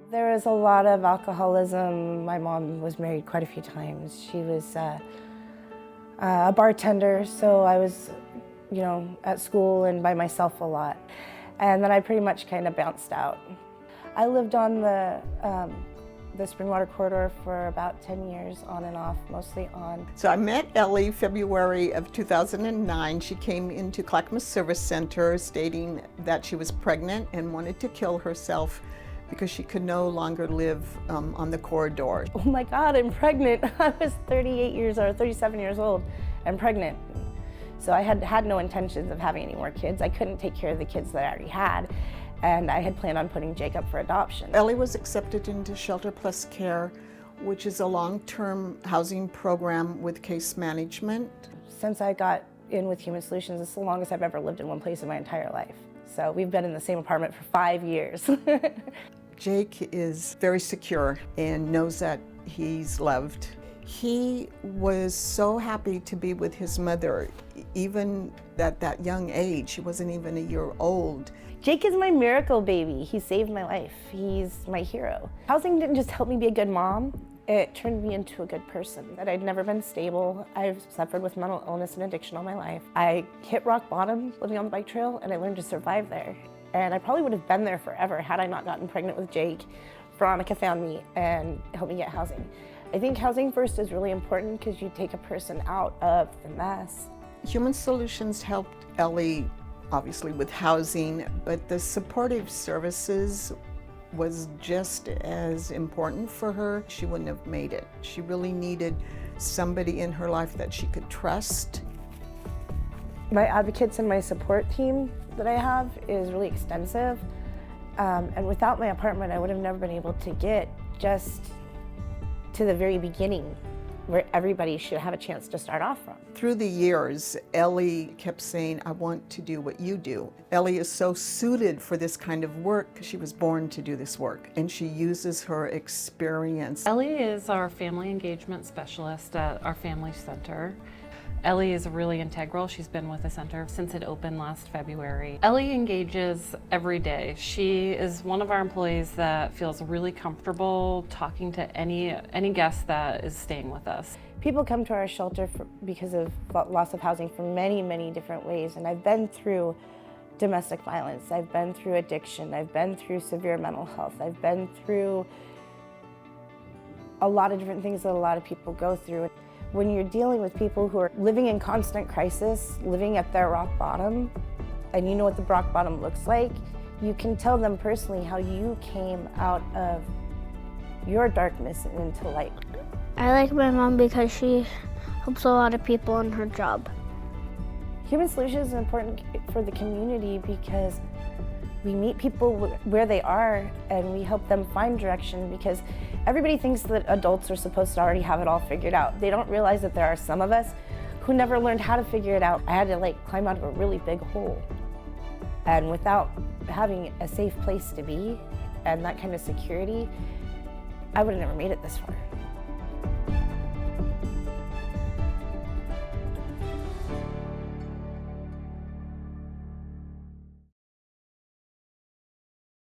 There was a lot of alcoholism. My mom was married quite a few times. She was a bartender, so I was, at school and by myself a lot. And then I pretty much kind of bounced out. I lived on the Springwater corridor for about 10 years, on and off, mostly on. So I met Ellie February of 2009. She came into Clackamas Service Center stating that she was pregnant and wanted to kill herself because she could no longer live on the corridor. Oh my God, I'm pregnant. I was 37 years old and pregnant. So I had no intentions of having any more kids. I couldn't take care of the kids that I already had, and I had planned on putting Jake up for adoption. Ellie was accepted into Shelter Plus Care, which is a long-term housing program with case management. Since I got in with Human Solutions, it's the longest I've ever lived in one place in my entire life. So we've been in the same apartment for 5 years. Jake is very secure and knows that he's loved. He was so happy to be with his mother, even at that young age. He wasn't even a year old. Jake is my miracle baby. He saved my life. He's my hero. Housing didn't just help me be a good mom, it turned me into a good person. That I'd never been stable. I've suffered with mental illness and addiction all my life. I hit rock bottom living on the bike trail, and I learned to survive there. And I probably would have been there forever had I not gotten pregnant with Jake. Veronica found me and helped me get housing. I think housing first is really important because you take a person out of the mess. Human Solutions helped Ellie, obviously, with housing, but the supportive services was just as important for her. She wouldn't have made it. She really needed somebody in her life that she could trust. My advocates and my support team that I have is really extensive. And without my apartment, I would have never been able to get just to the very beginning where everybody should have a chance to start off from. Through the years, Ellie kept saying, I want to do what you do. Ellie is so suited for this kind of work because she was born to do this work, and she uses her experience. Ellie is our family engagement specialist at our family center. Ellie is really integral. She's been with the center since it opened last February. Ellie engages every day. She is one of our employees that feels really comfortable talking to any guest that is staying with us. People come to our shelter because of loss of housing for many, many different ways. And I've been through domestic violence. I've been through addiction. I've been through severe mental health. I've been through a lot of different things that a lot of people go through. When you're dealing with people who are living in constant crisis, living at their rock bottom, and you know what the rock bottom looks like, you can tell them personally how you came out of your darkness and into light. I like my mom because she helps a lot of people in her job. Human Solutions is important for the community because we meet people where they are and we help them find direction, because everybody thinks that adults are supposed to already have it all figured out. They don't realize that there are some of us who never learned how to figure it out. I had to climb out of a really big hole. And without having a safe place to be and that kind of security, I would have never made it this far.